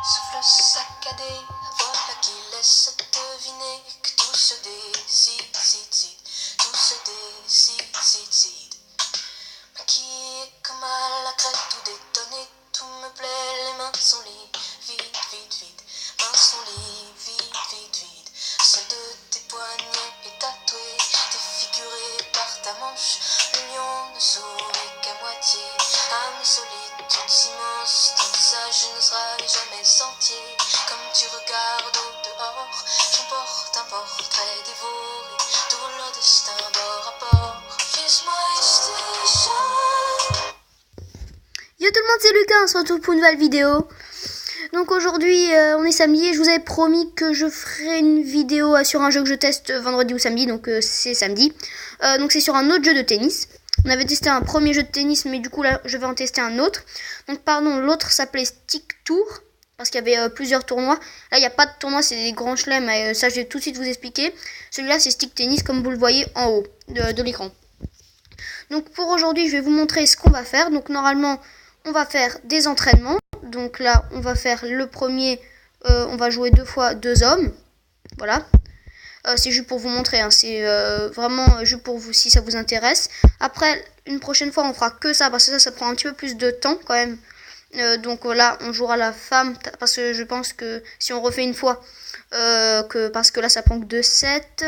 Souffle saccadé, voilà qui laisse deviner que tout se décide, tout se décide. Maquillé comme à la crête, tout détonné, tout me plaît, les mains sont libres, vide, mains sont libres, vide. Celle de tes poignets est tatouée, défigurée par ta manche, le lion ne sourit qu'à moitié, âme solitude immense, ton visage ne sera jamais entier, comme tu regardes au dehors, j'emporte un portrait dévoré, tout le destin bord à bord, fils my station. Yo tout le monde, c'est Lucas, on se retrouve pour une nouvelle vidéo. Donc aujourd'hui on est samedi et je vous avais promis que je ferai une vidéo sur un jeu que je teste vendredi ou samedi, donc c'est samedi. Donc c'est sur un autre jeu de tennis. On avait testé un premier jeu de tennis, mais du coup là je vais en tester un autre. Donc pardon, l'autre s'appelait Stick Tour, parce qu'il y avait plusieurs tournois. Là il n'y a pas de tournoi, c'est des grands chelems, et ça je vais tout de suite vous expliquer. Celui-là c'est Stick Tennis comme vous le voyez en haut de l'écran. Donc pour aujourd'hui je vais vous montrer ce qu'on va faire. Donc normalement on va faire des entraînements. Donc là, on va faire le premier, on va jouer 2 fois 2 hommes. Voilà. C'est juste pour vous montrer, hein. C'est vraiment juste pour vous si ça vous intéresse. Après, une prochaine fois, on fera que ça, parce que ça prend un petit peu plus de temps quand même. Donc là, on jouera la femme, parce que je pense que si on refait une fois, parce que là, ça prend que 2 sets.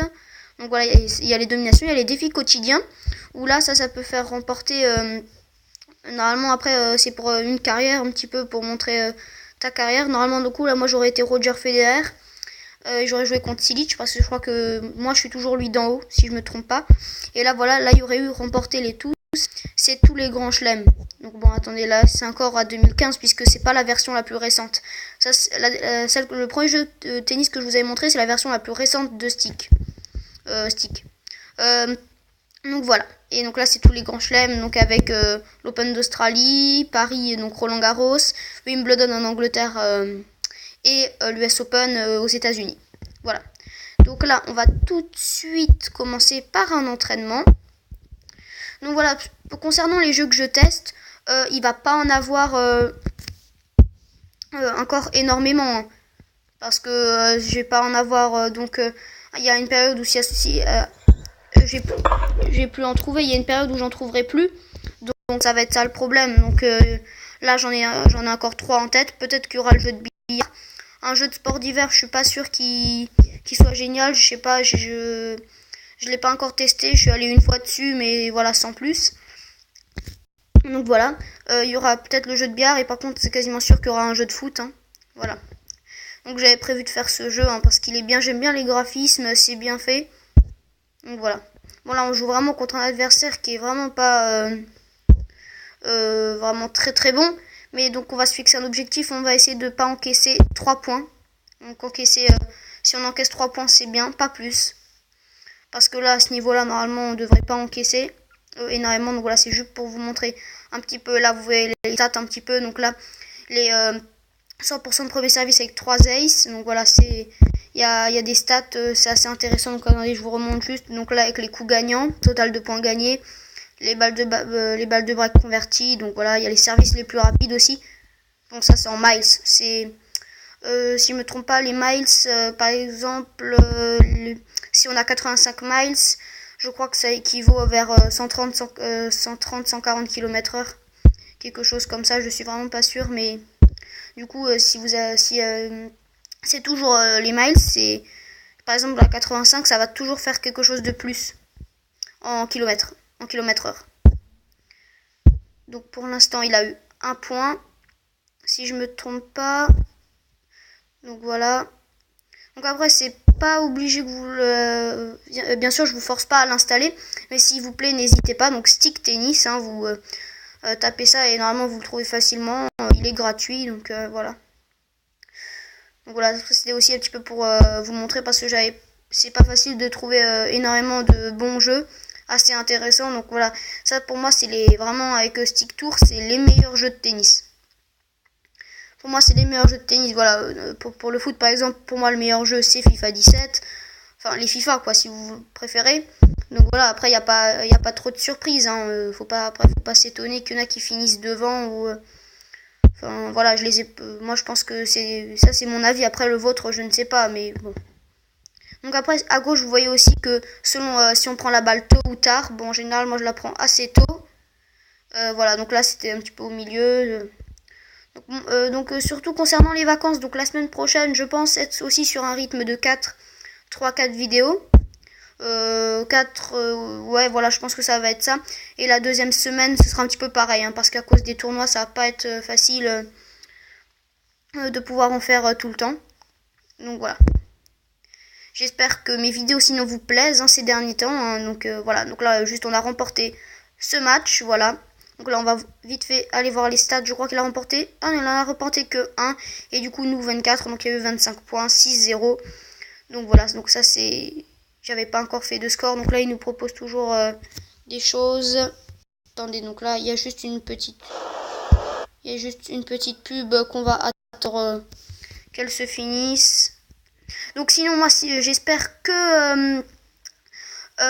Donc voilà, il y a les dominations, il y a les défis quotidiens, où là, ça peut faire remporter... Normalement après c'est pour une carrière, un petit peu pour montrer ta carrière. Normalement du coup là moi j'aurais été Roger Federer, j'aurais joué contre Cilic parce que je crois que moi je suis toujours lui d'en haut si je me trompe pas. Et là voilà, là il y aurait eu remporté les tous, c'est tous les grands chelems. Donc bon attendez, là c'est encore à 2015 puisque c'est pas la version la plus récente. Ça le premier jeu de tennis que je vous avais montré c'est la version la plus récente de Stick. Donc voilà, et donc là c'est tous les grands chelems, donc avec l'Open d'Australie, Paris, donc Roland Garros, Wimbledon en Angleterre et l'US Open aux États-Unis. Voilà. Donc là on va tout de suite commencer par un entraînement. Donc voilà, concernant les jeux que je teste, il va pas en avoir encore énormément, hein, parce que je vais pas en avoir donc il y a une période où si j'ai plus en trouver, il y a une période où j'en trouverai plus, donc ça va être ça le problème. Donc là j'en ai encore 3 en tête. Peut-être qu'il y aura le jeu de billard, un jeu de sport d'hiver, je suis pas sûr qu'il soit génial, je sais pas, je l'ai pas encore testé, je suis allé une fois dessus mais voilà, sans plus. Donc voilà, il y aura peut-être le jeu de billard, et par contre c'est quasiment sûr qu'il y aura un jeu de foot, hein. Voilà, donc j'avais prévu de faire ce jeu, hein, parce qu'il est bien, j'aime bien les graphismes, c'est bien fait. Donc voilà. Bon là on joue vraiment contre un adversaire qui est vraiment pas vraiment très bon. Mais donc on va se fixer un objectif, on va essayer de pas encaisser 3 points. Donc encaisser, si on encaisse 3 points c'est bien, pas plus. Parce que là à ce niveau là normalement on devrait pas encaisser énormément. Donc voilà, c'est juste pour vous montrer un petit peu. Là vous voyez les stats un petit peu. Donc là les 100% de premier service avec 3 aces. Donc voilà, c'est... Il y a des stats, c'est assez intéressant. Donc attendez, je vous remonte juste. Donc là avec les coups gagnants, total de points gagnés, les balles de break converties. Donc voilà, il y a les services les plus rapides aussi. Donc ça c'est en miles. C'est si je me trompe pas, les miles, par exemple, si on a 85 miles, je crois que ça équivaut vers 140 km/h, quelque chose comme ça. Je suis vraiment pas sûre, mais du coup c'est toujours les miles, c'est par exemple à 85, ça va toujours faire quelque chose de plus en kilomètre/heure. Donc pour l'instant il a eu 1 point, si je me trompe pas. Donc voilà. Donc après c'est pas obligé que vous bien sûr je vous force pas à l'installer, mais s'il vous plaît n'hésitez pas. Donc Stick Tennis, hein, vous tapez ça et normalement vous le trouvez facilement, il est gratuit, donc voilà. Donc voilà, c'était aussi un petit peu pour vous montrer, parce que c'est pas facile de trouver énormément de bons jeux assez intéressants. Donc voilà, ça pour moi c'est vraiment avec Stick Tour, c'est les meilleurs jeux de tennis. Pour moi c'est les meilleurs jeux de tennis. Voilà, pour le foot par exemple, pour moi le meilleur jeu c'est FIFA 17. Enfin les FIFA quoi, si vous préférez. Donc voilà, après il y a pas trop de surprises, hein. Faut pas s'étonner qu'il y en a qui finissent devant, ou Enfin, voilà, je les ai. Moi, je pense que c'est mon avis. Après, le vôtre, je ne sais pas, mais bon. Donc après, à gauche, vous voyez aussi que selon si on prend la balle tôt ou tard, bon, en général, moi, je la prends assez tôt. Voilà, donc là, c'était un petit peu au milieu. Donc, surtout concernant les vacances, donc la semaine prochaine, je pense être aussi sur un rythme de 3-4 vidéos. 4, ouais, voilà, je pense que ça va être ça. Et la deuxième semaine, ce sera un petit peu pareil, hein, parce qu'à cause des tournois, ça va pas être facile de pouvoir en faire tout le temps. Donc voilà. J'espère que mes vidéos sinon vous plaisent ces derniers temps. Hein, donc voilà, donc là, juste on a remporté ce match, voilà. Donc là, on va vite fait aller voir les stats. Je crois qu'il a remporté. Ah, il en a remporté que 1. Et du coup, nous 24. Donc il y a eu 25 points, 6-0. Donc voilà, donc ça c'est... J'avais pas encore fait de score. Donc là, il nous propose toujours des choses. Attendez, donc là, il y a juste une petite... Il y a juste une petite pub qu'on va attendre qu'elle se finisse. Donc sinon, moi, j'espère que...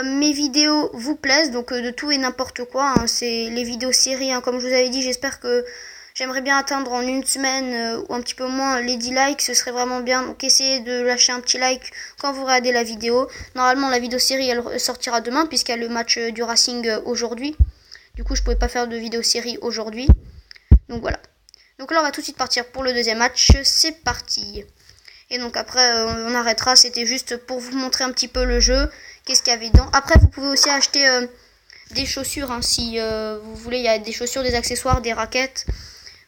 mes vidéos vous plaisent, donc de tout et n'importe quoi, hein, c'est les vidéos séries, hein, comme je vous avais dit, j'espère que j'aimerais bien atteindre en une semaine ou un petit peu moins les 10 likes, ce serait vraiment bien, donc essayez de lâcher un petit like quand vous regardez la vidéo. Normalement la vidéo série elle sortira demain puisqu'il y a le match du Racing aujourd'hui, du coup je pouvais pas faire de vidéo série aujourd'hui, donc voilà. Donc là on va tout de suite partir pour le deuxième match, c'est parti. Et donc après on arrêtera, c'était juste pour vous montrer un petit peu le jeu, qu'est-ce qu'il y avait dedans. Après vous pouvez aussi acheter des chaussures hein, si vous voulez, il y a des chaussures, des accessoires, des raquettes.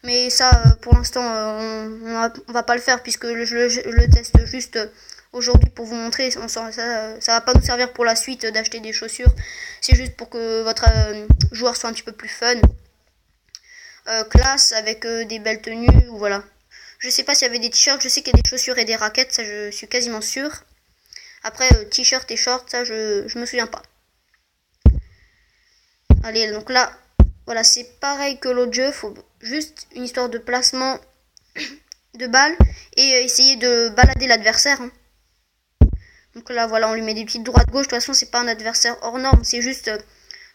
Mais ça pour l'instant on va pas le faire puisque je le teste juste aujourd'hui pour vous montrer. Ça va pas nous servir pour la suite d'acheter des chaussures. C'est juste pour que votre joueur soit un petit peu plus fun. Classe avec des belles tenues, voilà. Je sais pas s'il y avait des t-shirts, je sais qu'il y a des chaussures et des raquettes, ça je suis quasiment sûre. Après, t-shirt et short, ça je me souviens pas. Allez, donc là, voilà, c'est pareil que l'autre jeu, faut juste une histoire de placement de balle et essayer de balader l'adversaire. Hein. Donc là, voilà, on lui met des petites droites-gauche, de toute façon, c'est pas un adversaire hors norme, c'est juste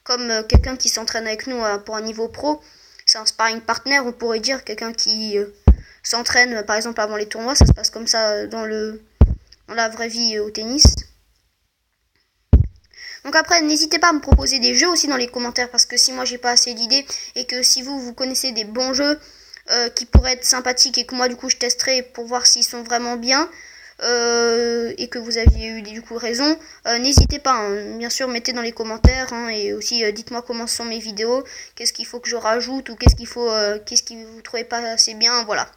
comme quelqu'un qui s'entraîne avec nous pour un niveau pro. C'est un sparring partner, on pourrait dire, quelqu'un qui... s'entraîne par exemple avant les tournois, ça se passe comme ça dans la vraie vie au tennis. Donc après n'hésitez pas à me proposer des jeux aussi dans les commentaires, parce que si moi j'ai pas assez d'idées et que si vous connaissez des bons jeux qui pourraient être sympathiques et que moi du coup je testerai pour voir s'ils sont vraiment bien et que vous aviez eu du coup raison, n'hésitez pas, hein. Bien sûr mettez dans les commentaires hein, et aussi dites-moi comment sont mes vidéos, qu'est-ce qu'il faut que je rajoute ou qu'est-ce que vous trouvez pas assez bien, voilà.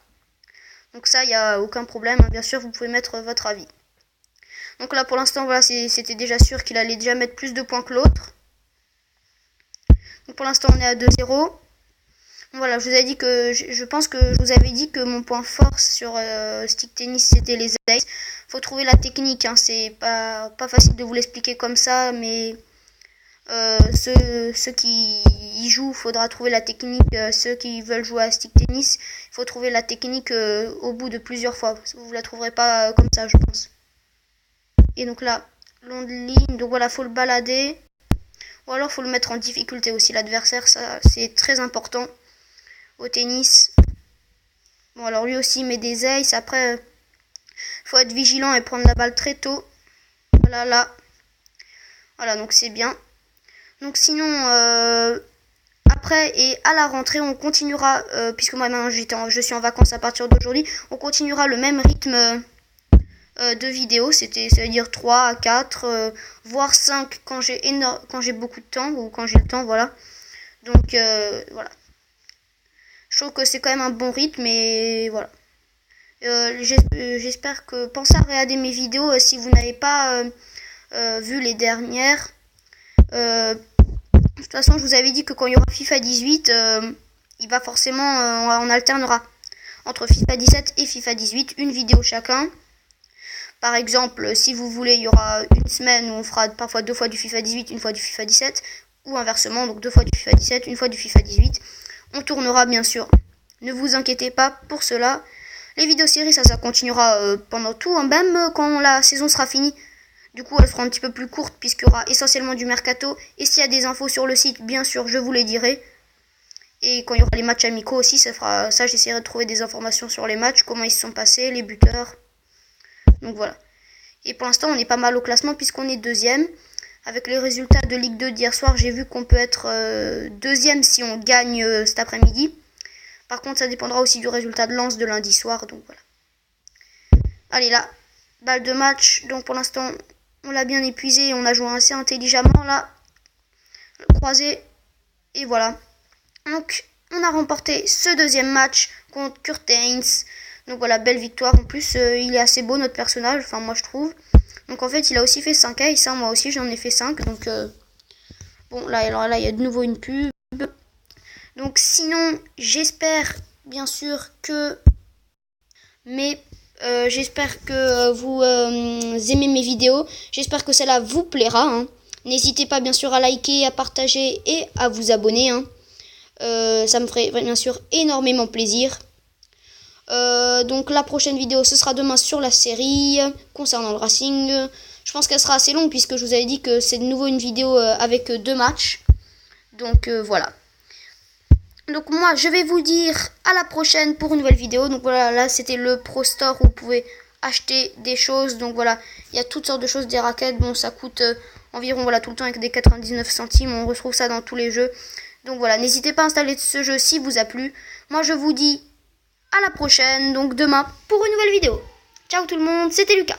Donc ça, il n'y a aucun problème. Bien sûr, vous pouvez mettre votre avis. Donc là, pour l'instant, voilà, c'était déjà sûr qu'il allait déjà mettre plus de points que l'autre. Donc pour l'instant, on est à 2-0. Voilà, je vous ai dit que... Je pense que je vous avais dit que mon point fort sur stick tennis, c'était les aces. Faut trouver la technique. Hein, c'est pas facile de vous l'expliquer comme ça, mais... ceux qui y jouent, faudra trouver la technique. Ceux qui veulent jouer à stick tennis, il faut trouver la technique au bout de plusieurs fois. Vous la trouverez pas comme ça, je pense. Et donc là, longue ligne, donc voilà, faut le balader. Ou alors faut le mettre en difficulté aussi, l'adversaire, ça c'est très important au tennis. Bon alors lui aussi il met des aces, après faut être vigilant et prendre la balle très tôt. Voilà, là. Voilà, donc c'est bien. Donc sinon, après et à la rentrée, on continuera, puisque moi maintenant je suis en vacances à partir d'aujourd'hui, on continuera le même rythme de vidéos, ça veut dire 3 à 4, voire 5 quand j'ai beaucoup de temps, ou quand j'ai le temps, voilà. Donc voilà. Je trouve que c'est quand même un bon rythme, et voilà. J'espère que pensez à regarder mes vidéos si vous n'avez pas vu les dernières. De toute façon, je vous avais dit que quand il y aura FIFA 18, il va forcément, on alternera entre FIFA 17 et FIFA 18, une vidéo chacun. Par exemple, si vous voulez, il y aura une semaine où on fera parfois 2 fois du FIFA 18, une fois du FIFA 17, ou inversement, donc 2 fois du FIFA 17, une fois du FIFA 18. On tournera bien sûr. Ne vous inquiétez pas pour cela. Les vidéos séries, ça continuera pendant tout, hein, même quand la saison sera finie. Du coup, elle sera un petit peu plus courte puisqu'il y aura essentiellement du mercato. Et s'il y a des infos sur le site, bien sûr, je vous les dirai. Et quand il y aura les matchs amicaux aussi, ça j'essaierai de trouver des informations sur les matchs, comment ils se sont passés, les buteurs. Donc voilà. Et pour l'instant, on est pas mal au classement puisqu'on est deuxième. Avec les résultats de Ligue 2 d'hier soir, j'ai vu qu'on peut être deuxième si on gagne cet après-midi. Par contre, ça dépendra aussi du résultat de Lens de lundi soir. Donc voilà. Allez là, balle de match. Donc pour l'instant, on l'a bien épuisé. On a joué assez intelligemment là. Croisé. Et voilà. Donc on a remporté ce deuxième match contre Kurt Heinz. Donc voilà, belle victoire. En plus, il est assez beau notre personnage. Enfin, moi je trouve. Donc en fait, il a aussi fait 5 aces. Moi aussi, j'en ai fait 5. Donc bon, là, alors là, il y a de nouveau une pub. Donc sinon, j'espère bien sûr que vous aimez mes vidéos. J'espère que celle-là vous plaira. Hein. N'hésitez pas bien sûr à liker, à partager et à vous abonner. Hein. Ça me ferait bien sûr énormément plaisir. Donc la prochaine vidéo, ce sera demain sur la série concernant le Racing. Je pense qu'elle sera assez longue puisque je vous avais dit que c'est de nouveau une vidéo avec 2 matchs. Donc voilà. Donc moi je vais vous dire à la prochaine pour une nouvelle vidéo. Donc voilà, là c'était le Pro Store où vous pouvez acheter des choses. Donc voilà, il y a toutes sortes de choses, des raquettes. Bon, ça coûte environ voilà tout le temps avec des 99 centimes. On retrouve ça dans tous les jeux. Donc voilà, n'hésitez pas à installer ce jeu si vous a plu. Moi je vous dis à la prochaine, donc demain pour une nouvelle vidéo. Ciao tout le monde, c'était Lucas.